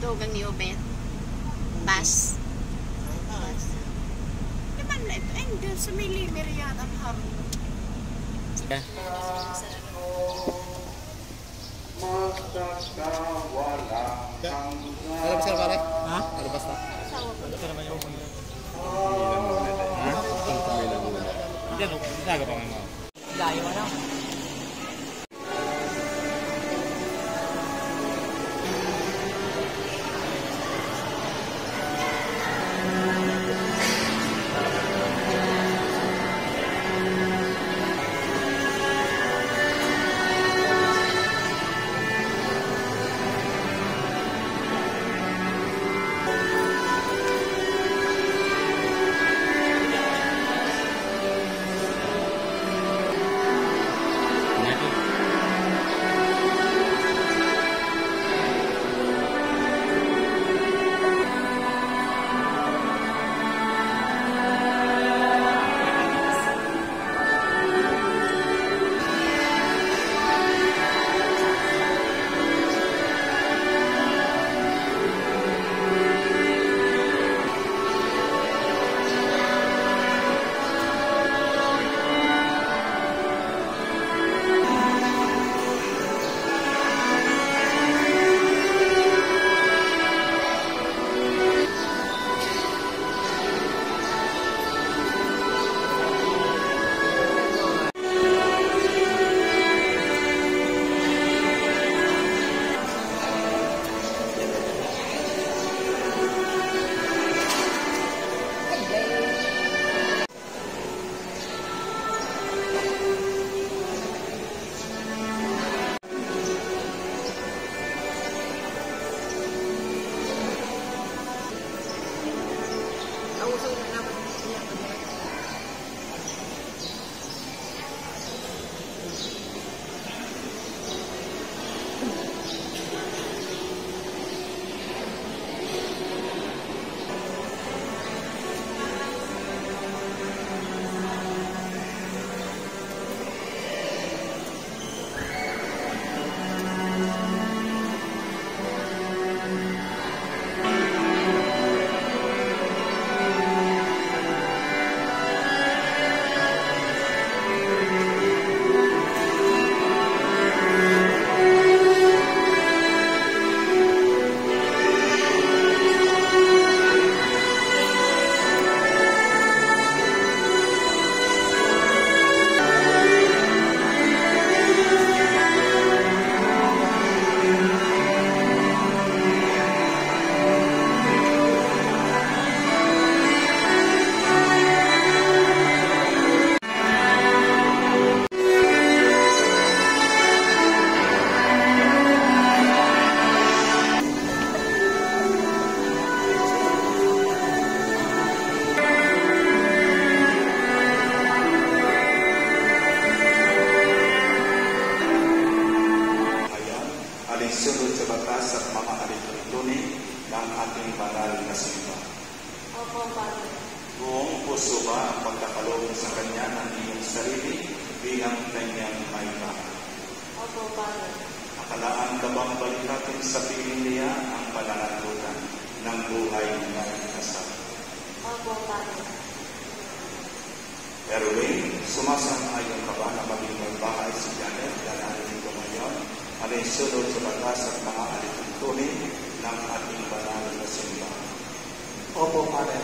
Dugang ni Obet. Bas. Diba na ito? Ay, doon sa may limer yan ang haro. Alabas ka na pare? Ha? Alabas na? Ano ka naman yung pangyayon? Ha? Hindi, ano? Naga pa nga mo. Layo na. Alinsunod sa batas at mga alituntunin ng ating banal na simba. Opo, Padre. Buong puso ba ang pagkakaloob sa Kanya ng iyong sarili bilang Kanyang mayma? Opo, Padre. Nakalaan ka bang balikatin sa piling niya ang pananagutan ng buhay na kasal? Opo, Padre. Erwin, sumasang-ayon ka ba na maging may bahay si Janet dahil dito ngayon? Alinsunod sa batas at mga alituntunin ng ating banal na simba. Opo, Padre.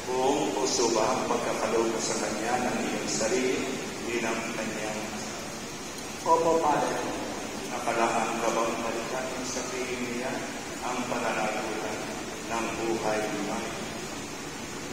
Buong puso ba ang pagkakaloob sa Kanya ng iyong sarili bilang Kanyang? Opo, Padre. Nakalaan ka bang malikatin sa piling niya ang pananagutan ng buhay na?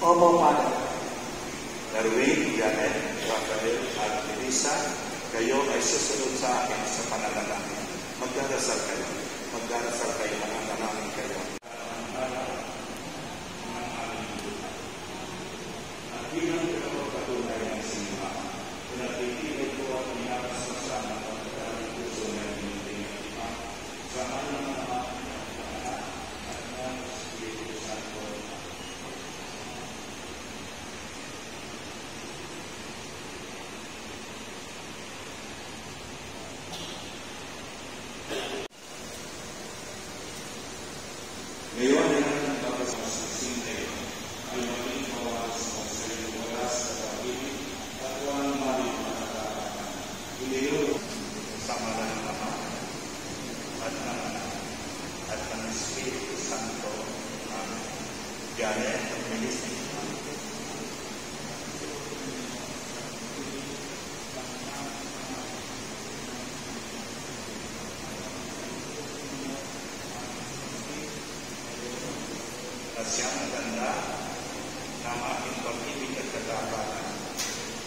Opo, Padre. Erwin, Janet, Rafael at Melissa, kayo ay susunod sa akin sa pananalangin. Magdarasal kayo. Magdarasal kayo, mananalangin kayo. At bilang pinapagpatunay ng simba, pinatitigay ko at inakas mo sa anak at pagkaling puso na hindi sa anak at ng Espiritu Santo. Ngayon ay nagbagas sa sinte ay maging mawalas mo sa iyong walas sa pag-ibig at walang maling matatapatan. Iliyo sa ngalan ng Ama at ng Anak at ng Espiritu Santo. Amen. Janet, Ministry. At siyang ganda ng aking pag-ibig at katapatan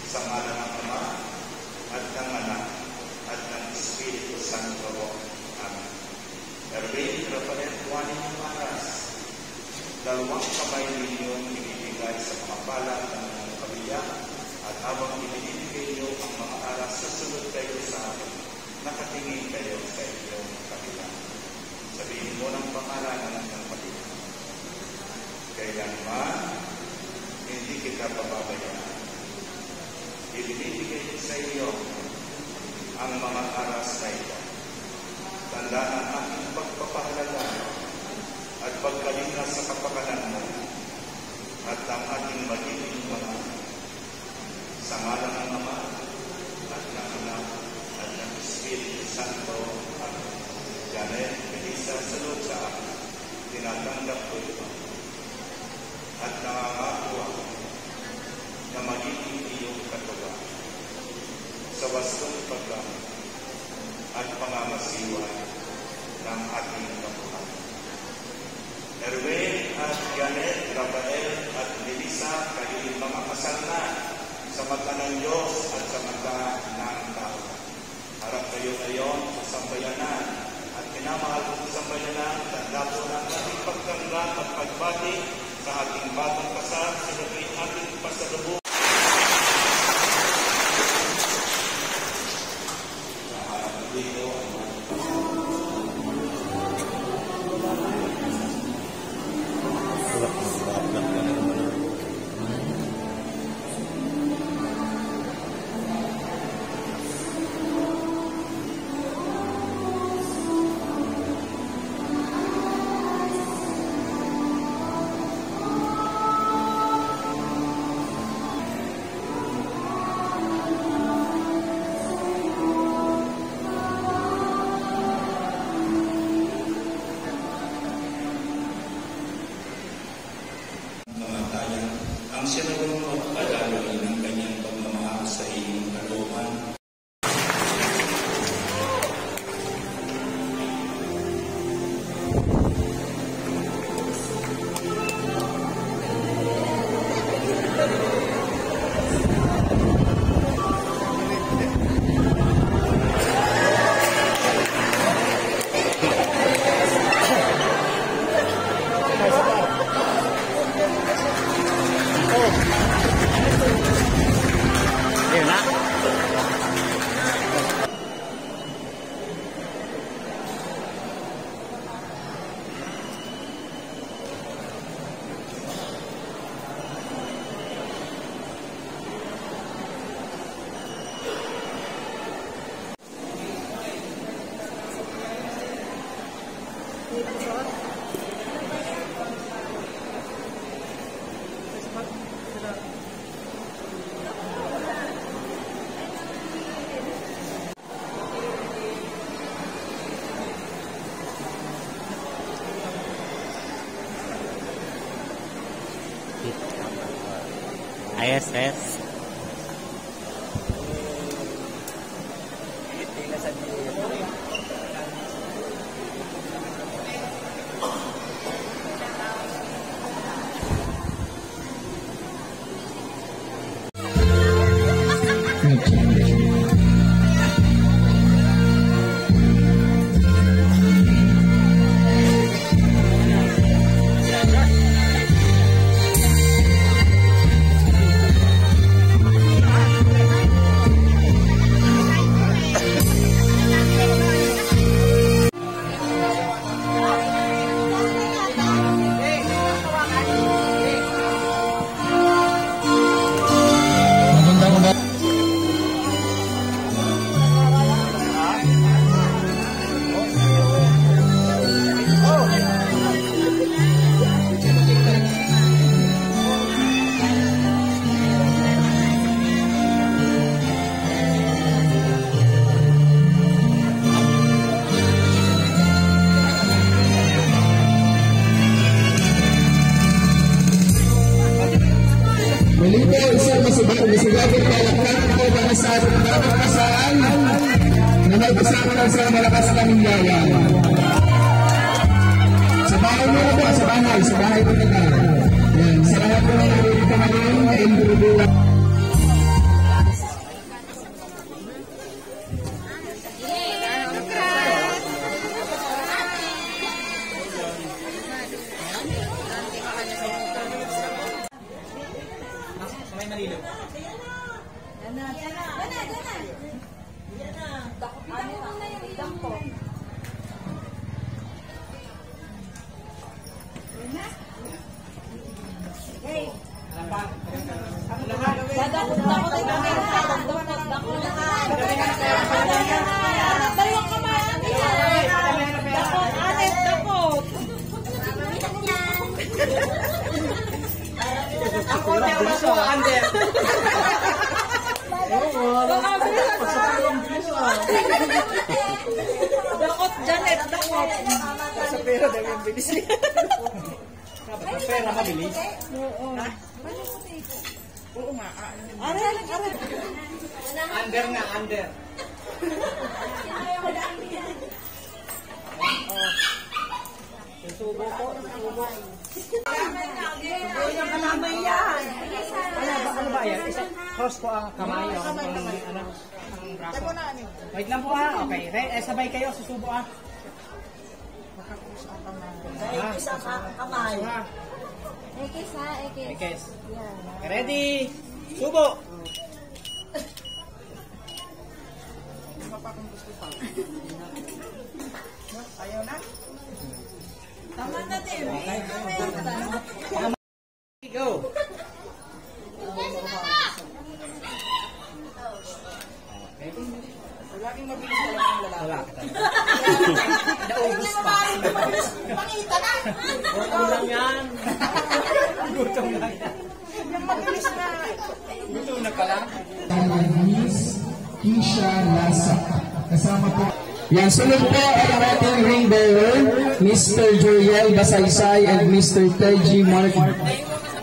sa ngalan ng Ama at ng Anak at ng Espiritu Santo. Amen. Erwin, Rafael, Juanin ng Aras, dalawang kamay ninyong ibibigay sa mga palad ng mga pamilya at habang ibinibigay niyo ang mga aras, susunod kayo sa akin. Nakatingin kayo sa inyong kabila. Sabihin mo ng pangalanan ng pamilya. Kailanman, hindi kita pababayaan. Ibinibigay sa iyo ang mga aras na ito. Tanda ng aking pagpapahalaga at pagkalinga sa kapakanan mo at ang ating magiging mga sa ngalan ng Ama at ng Anak at ng Espiritu Santo. Amen. Janet, Melissa, sunod sa akin. Tinatanggap ko ito. At nangangako ako na magiging iyong katuwang sa wastong paggamit at pangangasiwa ng ating kabuhayan. Erwin at Janet, Rafael at Melissa, kayo mga kasal na sa mata ng Diyos at sa mata ng tao. Harap kayo ngayon sa sambayanan at pinamahal ko sa sambayanan, tanda po ng ating pagtanggap at pagbati sa ating batang kasal, sinagawin ating pasalubong. Sa harap dito, ang sinulong at paglalawin ng kanyang pagmamahal sa iyong kalooban. ISS. sa ating mga kasal na nagpasama lang sa malakas ng yayan. Sa bahay mo po, sa bahay po nila. Yan, sa lahat po ng nalilito ngayon na individual. Dakot, Janet, dakot. Sa pera dahil yung bilis niya. Sa pera mabilis? Oo. Oo nga. Under nga, under. Susubo po, susubo. Subo yung kalamay yan. Ano ba yan? Cross po ang kamay. Ang braso. Wait lang po ha. Okay. Sabay kayo. Susubo ha. Isa ka, kamay. Ekis ha, ekis. Ekis. Ready? Subo! Ayaw na? Tama na din. Go! Laging mabilis na lang ang lalaki. Naubos pa. Pakita na. Gutom lang yan. Gutom lang yan. Yung mabilis na. Gutom na pala. Miss Kisha Lasa. Kasama po. Yan, sunod po ang ating ring bearer, Mr. Juriel Basaysay and Mr. Teji Mark.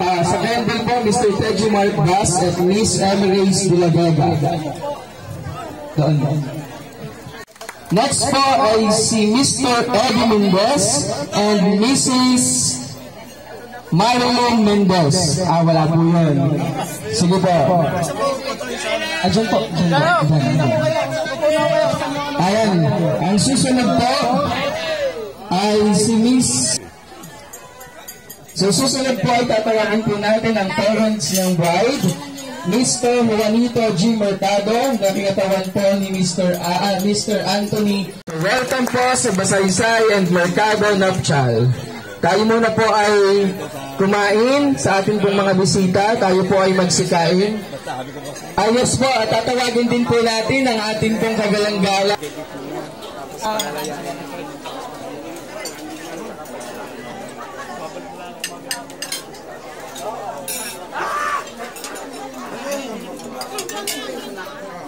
Sa candle po, Mr. Teji Mark Bas at Miss Emirates Dulagaga. Doon. Next po ay si Mr. Eddie Mendez and Mrs. Marilyn Mendez. Wala po yun. Sige po. Diyan po. Ayan. Ang susunod po ay si Miss. So susunod po ay tatawagin po natin ang parents ng bride, Mr. Juanito G. Mercado, na kinatawan po ni Mr. Anthony. Welcome po sa Basaysay and Mercado Nuptial. Tayo muna po ay kumain sa ating pong mga bisita. Tayo po ay magsikain. Ayos po, at tatawagin din po natin ang ating pong kagalang-galang.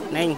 Neng.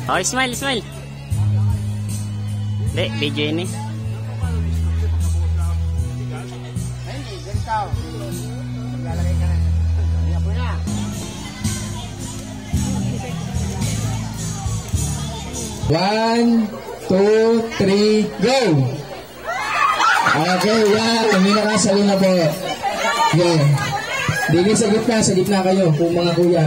Oh, smile, smile. Dek, video ini. One, two, three, go! Okay, yan. Tumina ka sa luna po. Yeah. Dili sa gitna kayo, kung mga kuya.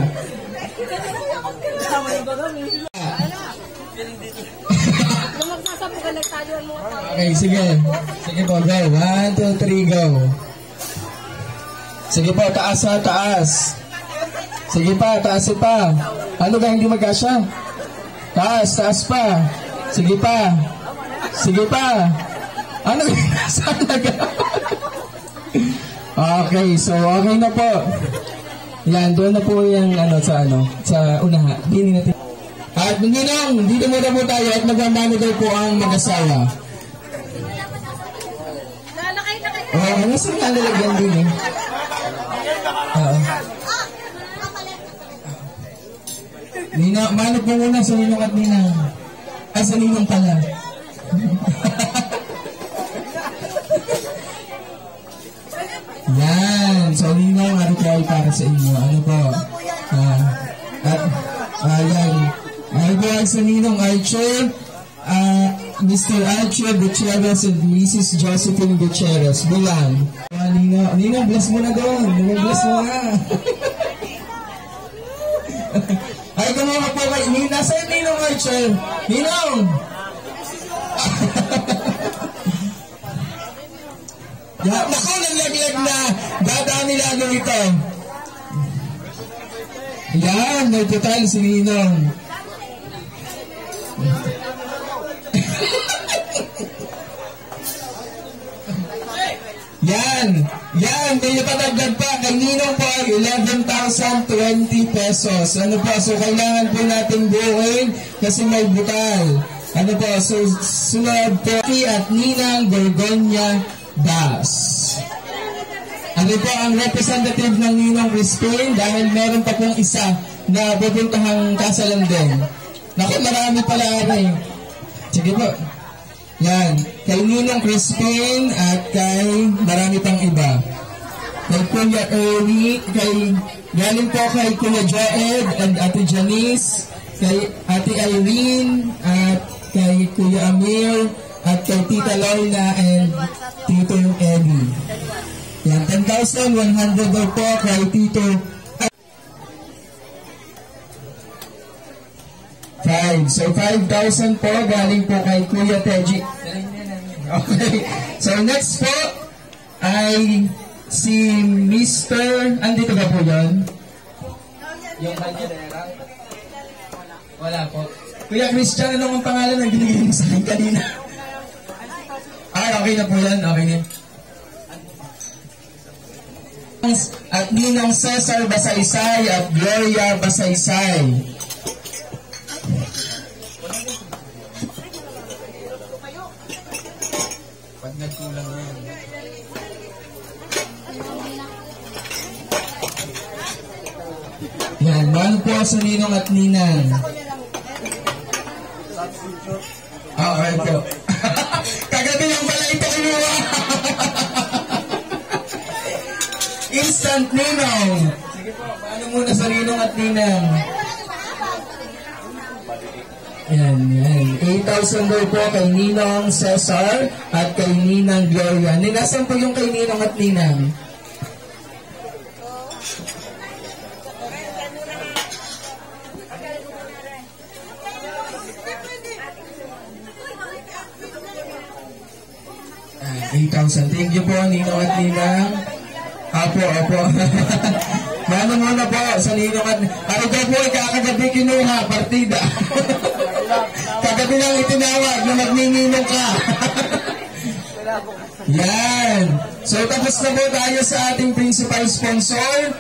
Okay, sige. Sige po, go. 1, 2, 3, go. Sige po, taas ha, taas. Sige pa, taas pa. Ano ba hindi magkasya? Taas, taas pa. Sige pa. Sige pa. Ano? Saan okay, so okay na po. Yan, doon na po yung sa unaha. Dini natin. At Ninong, dito muna po tayo at magmamano daw po ang mag-asawa. Nasa nga nalagyan din eh. Ninong, mano po muna sa Ninong at Ninang. Sa Ninong pala. Yan. So, Ninong, ano po ay para sa inyo? Ano po? Yan. Ano po ay sa Ninong Archer, Mr. Archer Gutierrez and Mrs. Josephine Gutierrez. Bilang. Ninong, bless mo na doon. Bless mo na. Ay, kumuha po kayo. Nasa yung Ninong Archer. Ninong! Naku, nalaglag na. Dadaan nila ito. Yan, may total si Ninong. Yan, may natadagdag pa. Kay Ninong po ay 11,020 pesos. Ano po, so kailangan po natin buuin kasi may butal. Ano po, so sunod po at Ninang Gorgonya Das. Ano po ang representative ng Ninong Crispin dahil meron pa pong isa na pupuntahang kasalan din. Naku, marami pala rin. Sige po. Yan. Kay Ninong Crispin at kay marami pang iba. Kay Kuya Ernie, galing po kay Kuya Joed and Ate Janice, kay Ate Irene, at kay Kuya Amir, at kay Tita Lorna and Tito Eddie. Yan, 10,100 daw po kay Tito 5. So 5,000 po galing po kay Kuya Teji. Okay. So next po ay si Mr. Andito ba po yun? Yung banjadera? Wala po. Kuya Christian, anong ang pangalan ng binigay mo sa akin kanina? Okay na po yan. Okay na. At Ninong Cesar Basaysay at Gloria Basaysay. Pag nagkulang na yan. Yan, mahal po sa Ninong at Ninang. Okay po. Kagabi lang pala ito kinuha. Instant Ninong. Sige po, paano muna sa Ninong at Ninang? Yan. 8,000 daw po kay Ninong Cesar at kay Ninang Gloria. Ninasan po yung kay Ninong at Ninang? Thank you po, Ninong at Ninang. Apo. Mano muna po sa Ninong at ano daw po ay kakagabi kinuha, partida. Kagabi lang itinawag na magninginong ka. Yan. So tapos na po tayo sa ating principal sponsor.